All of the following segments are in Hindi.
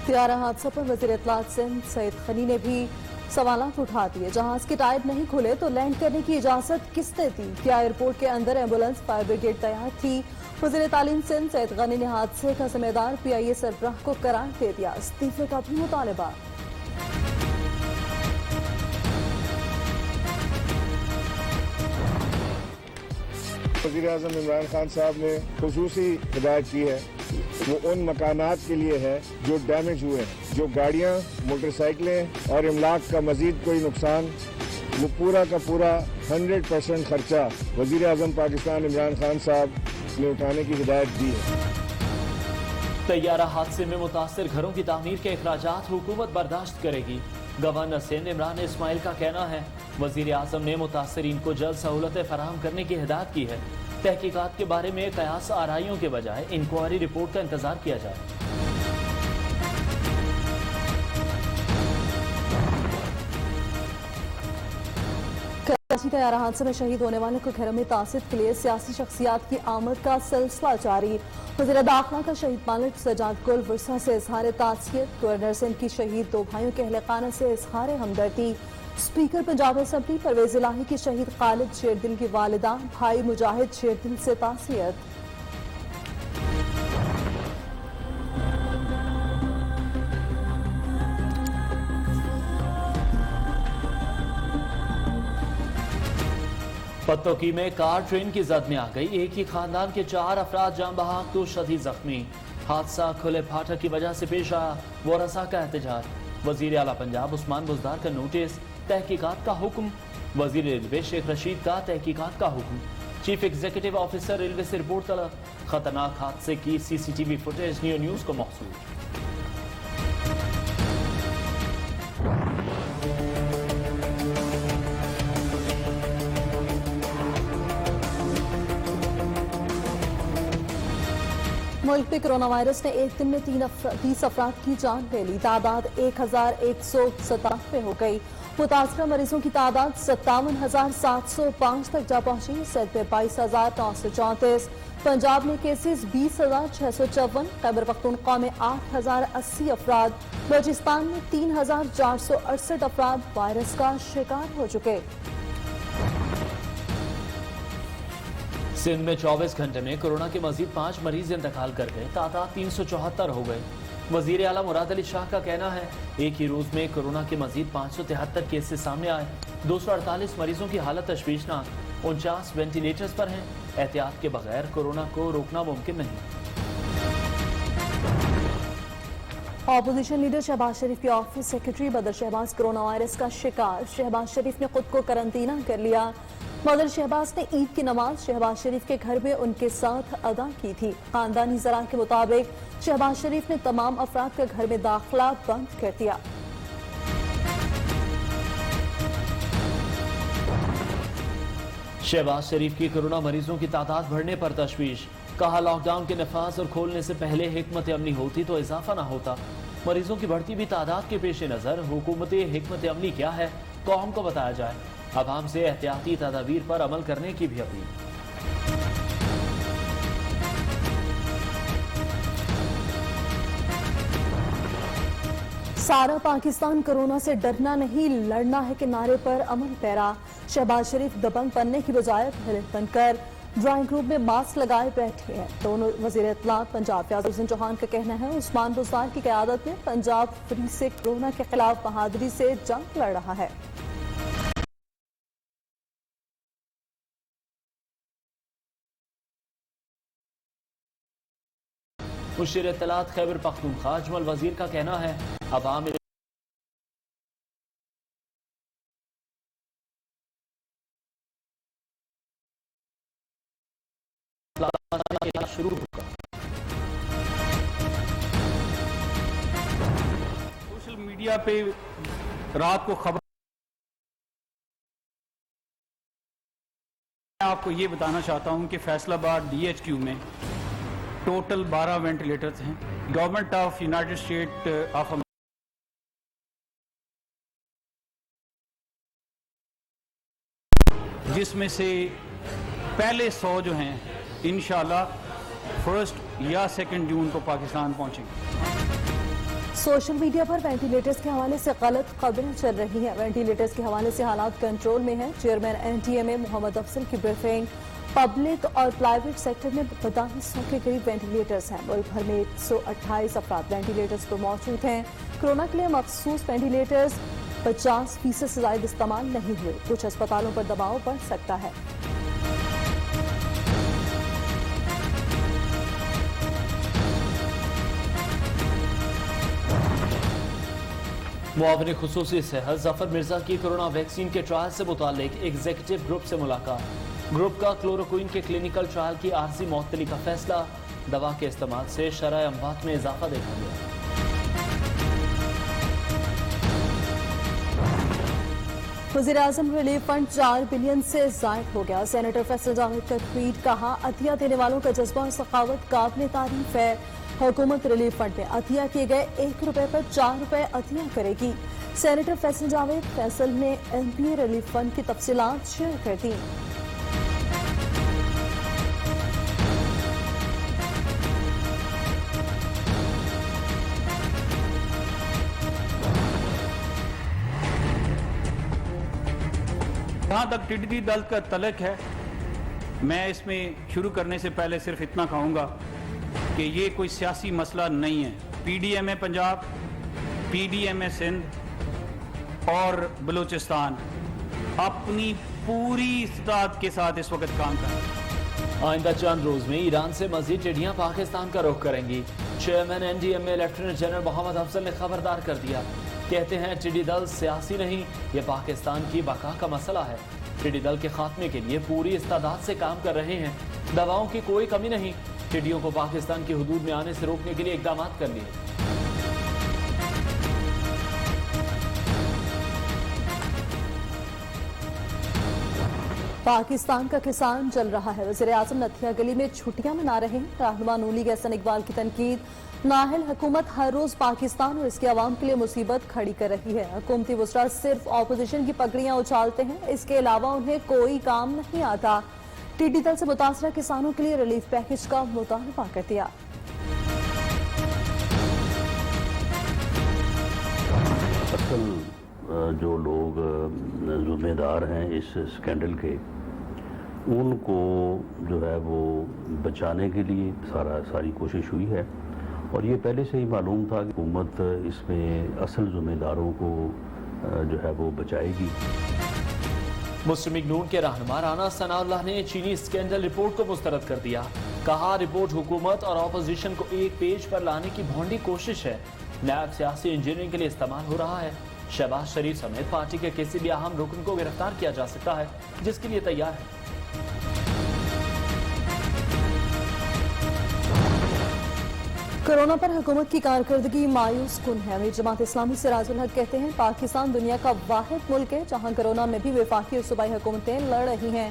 त्यारा हादसा पर वज़ीर इत्तलात सिंध सईद खनी ने भी सवालात उठा दिए। जहाज के टायर नहीं खुले तो लैंड करने की इजाजत किसने दी? क्या एयरपोर्ट के अंदर एम्बुलेंस फायर ब्रिगेड तैयार थी? वज़ीर तालीम सिंध सईद गनी ने हादसे का जिम्मेदार PIA सरबराह को करार दे दिया। इस्तीफे का भी मुतालबा। वज़ीर आज़म इमरान खान साहब ने खुसूसी हिदायत की है, वो उन मकानात के लिए है जो डैमेज हुए हैं, जो गाड़ियाँ, मोटरसाइकिलें और इमलाक का मजीद कोई नुकसान, वो पूरा का पूरा 100% खर्चा वज़ीर आज़म पाकिस्तान इमरान खान साहब ने उठाने की हिदायत दी है। तैयारा हादसे में मुतासिर घरों की तामीर के अखराजात हुकूमत बर्दाश्त करेगी। गवर्नर सिंध इमरान इस्माइल का कहना है, वज़ीर आज़म ने मुतासिरीन को जल्द सहूलतें फराहम करने की हिदायत की है। तहकीकात के बारे में कयास आराइयों के बजाय इंक्वायरी रिपोर्ट का इंतजार किया जाए। कराची तैयारा हादसे में शहीद होने वाले को घरों में तासीर के लिए सियासी शख्सियात की आमद का सिलसिला जारी। वज़ीर दाखिला का शहीद पायलट सजाद गुल वर्सा से इजहार ताज़ियत। गवर्नर सिंध की शहीद दो भाइयों के अहले खाना से इजहार हमदर्दी। स्पीकर पंजाब असेंबली परवेज इलाही की शहीद खालिद शेरदिल की वालिदा भाई मुजाहिद शेरदिल से ताज़ियत। पत्तोकी में कार ट्रेन की जद में आ गई। एक ही खानदान के 4 अफराद जान बहक तो शदीद जख्मी। हादसा खुले फाटक की वजह से पेश आया। वरसा का एहतजाज। वजीर आला पंजाब उस्मान बुज़दार का नोटिस, तहकीकात का हुक्म। वजीर रेलवे शेख रशीद का तहकीकात का हुक्म। चीफ एग्जीक्यूटिव ऑफिसर रेलवे से रिपोर्ट तलब। खतरनाक हादसे की CCTV फुटेज न्यू न्यूज को मौसूल। मुल्क में कोरोना वायरस ने एक दिन में 30 अफराद की जान ले ली। तादाद 1197 हो गई। मुतासरा मरीजों की तादाद 57,705 तक जा पहुंची। सिंध में 22,934। पंजाब में केसेस 20,654। खैबर पख्तूनख्वा में 8,080 अफराद। बलूचिस्तान में 3,468 अफराद वायरस का शिकार हो चुके। सिंध में 24 घंटे में कोरोना के मजीद 5 मरीज इंतकाल कर गए। तादाद 374 हो गए। वजीर आला मुराद अली शाह का कहना है, एक ही रोज में कोरोना के मजीद 573 केसेस सामने आए। 248 मरीजों की हालत तशवीशनाक। 49 वेंटिलेटर्स पर हैं। एहतियात के बगैर कोरोना को रोकना मुमकिन नहीं। ऑपोजिशन लीडर शहबाज शरीफ के ऑफिस सेक्रेटरी बदर शहबाज कोरोना वायरस का शिकार। शहबाज शरीफ ने खुद को करंतना कर लिया। बदर शहबाज ने ईद की नमाज शहबाज शरीफ के घर में उनके साथ अदा की थी। खानदानी जरा के मुताबिक शहबाज शरीफ ने तमाम अफराद का घर में दाखिला बंद कर दिया। शहबाज शरीफ की कोरोना मरीजों की तादाद बढ़ने पर तशवीश। कहा, लॉकडाउन के नफाज और खोलने से पहले हिकमत अमली होती तो इजाफा ना होता। मरीजों की बढ़ती हुई तादाद के पेश नजर हुकूमत हिकमत अमली क्या है, कौम को बताया जाए। अवाम से एहतियाती तदाबीर पर अमल करने की भी अपील। सारा पाकिस्तान कोरोना से डरना नहीं लड़ना है के नारे पर अमल पैरा। शहबाज शरीफ दबंग बनने की बजाय पहले बनकर ड्राइंग रूम में मास्क लगाए बैठे हैं। दोनों वजीर इत्तलात पंजाब फयाज हुसैन चौहान का कहना है, उस्मान बुज़दार की क़यादत में पंजाब फ्री से कोरोना के खिलाफ बहादुरी से जंग लड़ रहा है। मुशीर इत्तलात खैबर पख्तूनख्वा अजमल वजीर का कहना है, अवाम शुरू होगा। सोशल मीडिया पे रात को खबर, मैं आपको ये बताना चाहता हूं कि फैसलाबाद DHQ में टोटल 12 वेंटिलेटर्स हैं। Government of United state of जिसमें से पहले 100 जो हैं इंशाल्लाह 1 या 2 जून को पाकिस्तान पहुंचेंगे। सोशल मीडिया पर वेंटिलेटर्स के हवाले से गलत खबरें चल रही हैं। वेंटिलेटर्स के हवाले से हालात कंट्रोल में हैं। चेयरमैन एनटीएमए मोहम्मद अफजल की ब्रीफिंग। पब्लिक और प्राइवेट सेक्टर में 4200 के करीब वेंटिलेटर्स हैं। मुल्क भर में 128 अफराद वेंटिलेटर्स पर मौजूद हैं। कोरोना के लिए मखसूस वेंटिलेटर्स 50% से ज्यादा इस्तेमाल नहीं हुए। कुछ अस्पतालों पर दबाव बढ़ सकता है। मुआविन खुसूसी सेहत जफर मिर्जा की कोरोना वैक्सीन के ट्रायल से मुतालिक एग्जीक्यूटिव ग्रुप से मुलाकात। ग्रुप का क्लोरोक्विन के क्लिनिकल ट्रायल की आर्जी मुअत्तली का फैसला। दवा के इस्तेमाल से शरह अमवात में इजाफा देखा गया। वज़ीर-ए-आज़म रिलीफ फंड 4 बिलियन से जायद हो गया। सेनेटर फैसल जावेद का ट्वीट, कहा अतिया देने वालों का जज्बा और सखावत काबिल तारीफ है। हुकूमत रिलीफ फंड में अतिया किए गए 1 रुपए पर 4 रुपए अतिया करेगी। सेनेटर फैसल जावेद फैसल ने एमपीए रिलीफ फंड की तफसीलात शेयर कर दी। जहाँ तक टिड्डी दल का तलक है, मैं इसमें शुरू करने से पहले सिर्फ इतना कहूँगा कि ये कोई सियासी मसला नहीं है। पीडीएमए पंजाब, पीडीएमए सिंध और बलूचिस्तान अपनी पूरी इस्तात के साथ इस वक्त काम कर रहे हैं। आइंदा चंद रोज में ईरान से मजीद टिड्डियां पाकिस्तान का रुख करेंगी। Chairman NDMA lieutenant general Mohammad Afzal ने खबरदार कर दिया। कहते हैं टिड्डी दल सियासी नहीं, ये पाकिस्तान की बका का मसला है। टिड्डी दल के खात्मे के लिए पूरी इस्तादात से काम कर रहे हैं। दवाओं की कोई कमी नहीं। टिड्डियों को पाकिस्तान की हुदूद में आने से रोकने के लिए इकदाम कर लिए। पाकिस्तान का किसान जल रहा है। वज़ीर-ए-आज़म नथिया गली में छुट्टियां मना रहे हैं। रहनुमा नूली हसन इकबाल की तनकीद, नाहल हुकूमत हर रोज पाकिस्तान और इसके अवाम के लिए मुसीबत खड़ी कर रही है। हुकूमती वज़रा सिर्फ ऑपोजिशन की पगड़ियां उछालते हैं, इसके अलावा उन्हें कोई काम नहीं आता। टिड्डी दल से मुतासरा किसानों के लिए रिलीफ पैकेज का मुतालबा कर दिया। असल जो लोग जिम्मेदार हैं इस स्कैंडल के, उनको जो है वो बचाने के लिए सारी कोशिश हुई है। और ये पहले से ही मालूम था कि हुकूमत इसमें असल जिम्मेदारों को जो है वो बचाएगी। मुस्लिम लीग नून के रहनुमा राना सनाउल्लाह ने चीनी स्कैंडल रिपोर्ट को मुस्तरद कर दिया। कहा रिपोर्ट हुकूमत और अपोजिशन को एक पेज पर लाने की भोंडी कोशिश है। नैब सियासी इंजीनियरिंग के लिए इस्तेमाल हो रहा है। शहबाज शरीफ समेत पार्टी के किसी भी अहम रुकन को गिरफ्तार किया जा सकता है, जिसके लिए तैयार है। कोरोना पर हुकूमत की कारकर्दगी मायूस कुन है। अमीर जमात इस्लामी सिराजुल हक कहते हैं पाकिस्तान दुनिया का वाहिद मुल्क है जहां कोरोना में भी वफाकी और सूबाई हुकूमतें लड़ रही हैं।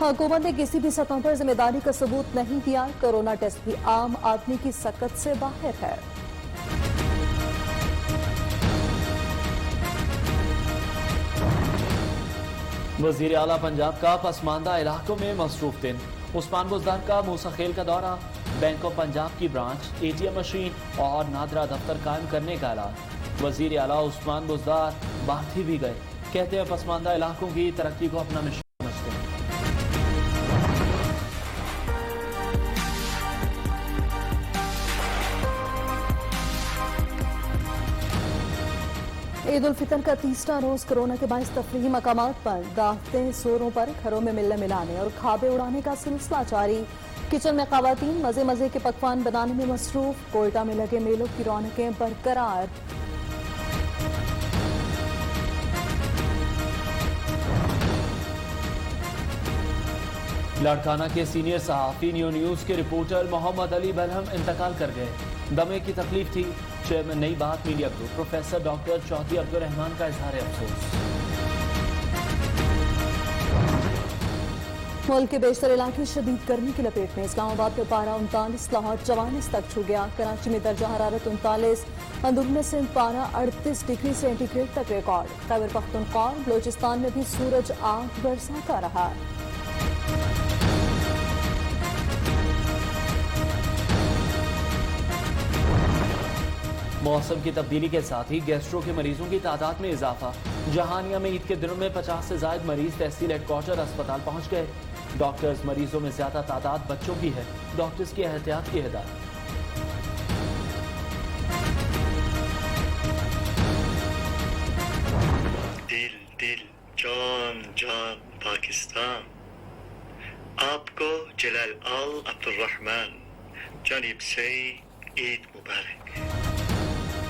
हुकूमत ने किसी भी सतह पर जिम्मेदारी का सबूत नहीं दिया। कोरोना टेस्ट भी आम आदमी की सकत से बाहर है। वजीर आला पंजाब का पसमानदा इलाकों में मसरूफ दिन। उस्मान बुज़दार का मूसा खेल का दौरा, बैंक ऑफ पंजाब की ब्रांच, एटीएम मशीन और नादरा दफ्तर कायम करने का ऐलान। वजीर आला उस्मान बुज़दार बाथी भी गए। कहते हैं पसमानदा इलाकों की तरक्की को अपना मिशन समझते हैं। ईद उल फितर का तीसरा रोज कोरोना के बायस तफरीही मकामात पर दावतें जोरों पर, घरों में मिलने मिलाने और खाबे उड़ाने का सिलसिला जारी। किचन में खवातीन मजे मजे के पकवान बनाने में मसरूफ। कोयटा में लगे मेलों की रौनकें बरकरार। लाड़काना के सीनियर सहाफी न्यूज़ के रिपोर्टर मोहम्मद अली बलहम इंतकाल कर गए। दमे की तकलीफ थी। Chairman Nai Baat media group professor doctor Chaudhry Abdul Rehman का इजहार अफसोस। मुल्क के बेशतर इलाके शदीद गर्मी की लपेट में। इस्लामाबाद में पारा 39, लाहौर 44 तक छू गया। कराची में दर्जा हरारत 39, अंदरून सिंध पारा 38 डिग्री सेंटीग्रेड तक रिकॉर्ड। खैबर पख्तूनख्वा बलोचिस्तान में भी सूरज आग बरसाता रहा। मौसम की तब्दीली के साथ ही गैस्ट्रो के मरीजों की तादाद में इजाफा। जहानिया में ईद के दिनों में 50 से ज्यादा मरीज तहसील हेडक्वार्टर अस्पताल पहुंच गए। डॉक्टर्स मरीजों में ज्यादा तादाद बच्चों की है, डॉक्टर्स की एहतियात की हिदायत। दिल दिल जान जान पाकिस्तान, आपको जलाल अल अब्दुर्रहमान जानिब से ईद मुबारक।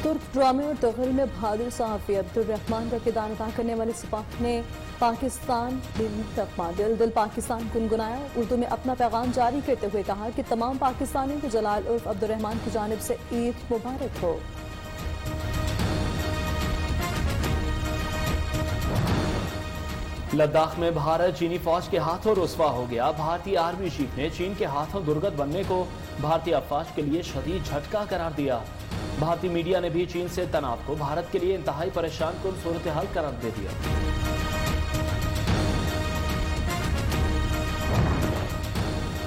तुर्क ड्रामे और तगल में बहादुर सहाफ़ी अब्दुर्रहमान का किरदार अदा करने वाले सिपाही ने पाकिस्तान दिल तकमा दिल दिल पाकिस्तान गुनगुनाया। उर्दू में अपना पैगाम जारी करते हुए कहा कि तमाम पाकिस्तानियों को जलाल उर्फ अब्दुर्रहमान की जानिब से ईद मुबारक हो। लद्दाख में भारत चीनी फौज के हाथों रुस्वा हो गया। भारतीय आर्मी चीफ ने चीन के हाथों दुर्गत बनने को भारतीय अफवाज के लिए शदीद झटका करार दिया। भारतीय मीडिया ने भी चीन से तनाव को भारत के लिए इंतहाई परेशान कुन सूरत हाल करार दे दिया।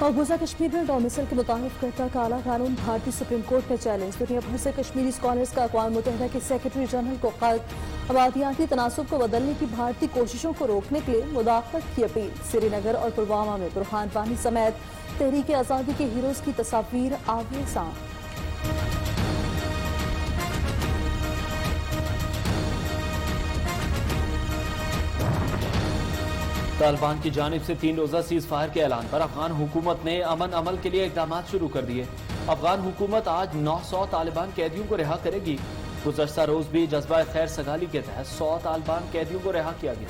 मकबूजा कश्मीर में डोमिसल के मुताबिक करता काला कानून भारतीय सुप्रीम कोर्ट में चैलेंज। दुनिया भर से कश्मीरी स्कॉलर्स का अक़वाम मुत्तहिदा के सेक्रेटरी जनरल को खत। आबादियाती तनासुब को बदलने की भारतीय कोशिशों को रोकने के लिए मुदाखलत की अपील। श्रीनगर और पुलवामा में बुरहान वानी समेत तहरीक आज़ादी के हीरोज की तस्वीर आगे सामने। तालिबान की जानिब से 3 रोज़ा सीज फायर के ऐलान पर अफगान हुकूमत ने अमन अमल के लिए इक़दाम शुरू कर दिए। अफगान हुकूमत आज 900 तालिबान कैदियों को रिहा करेगी। गुज़श्ता रोज भी जज्बा खैर सगाली के तहत 100 तालिबान कैदियों को रिहा किया गया।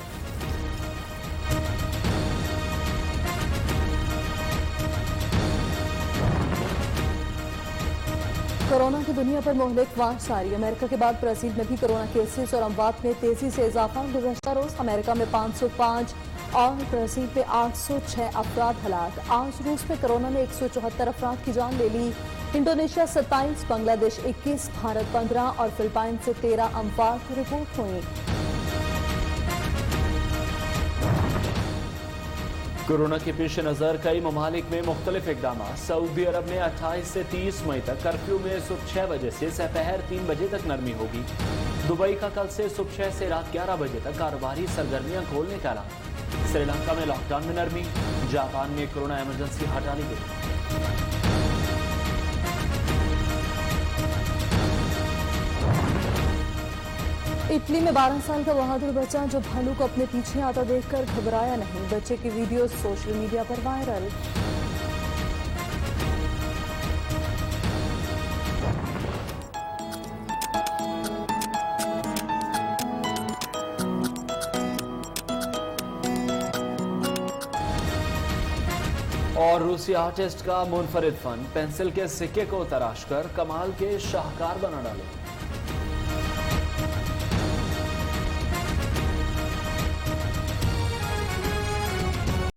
कोरोना की दुनिया पर मोहलिक वार सारी। अमेरिका के बाद ब्राजील में भी कोरोना केसेस और अमवात में तेजी से इजाफा। गुज़श्ता रोज अमेरिका में 505 और ब्राजील में 806 अफराद हलाक। आज रूस में कोरोना ने 174 अफराद की जान ले ली। इंडोनेशिया 27, बांग्लादेश 21, भारत 15 और फिलिपाइन से 13 अमवात रिपोर्ट हुई। कोरोना के पेश नज़र कई ममालिक में मुख्तलिफ इकदाम। सऊदी अरब में 28 से 30 मई तक कर्फ्यू में सुबह 6 बजे से दोपहर 3 बजे तक नरमी होगी। दुबई का कल से सुबह 6 से रात 11 बजे तक कारोबारी सरगर्मियां खोलने का ऐलान। श्रीलंका में लॉकडाउन में नरमी। जापान में कोरोना इमरजेंसी हटा ली गई। इटली में 12 साल का बहादुर बच्चा जो भालू को अपने पीछे आता देखकर घबराया नहीं। बच्चे की वीडियो सोशल मीडिया पर वायरल। और रूसी आर्टिस्ट का मुनफरिद फन, पेंसिल के सिक्के को तराश कर कमाल के शाहकार बना डाले।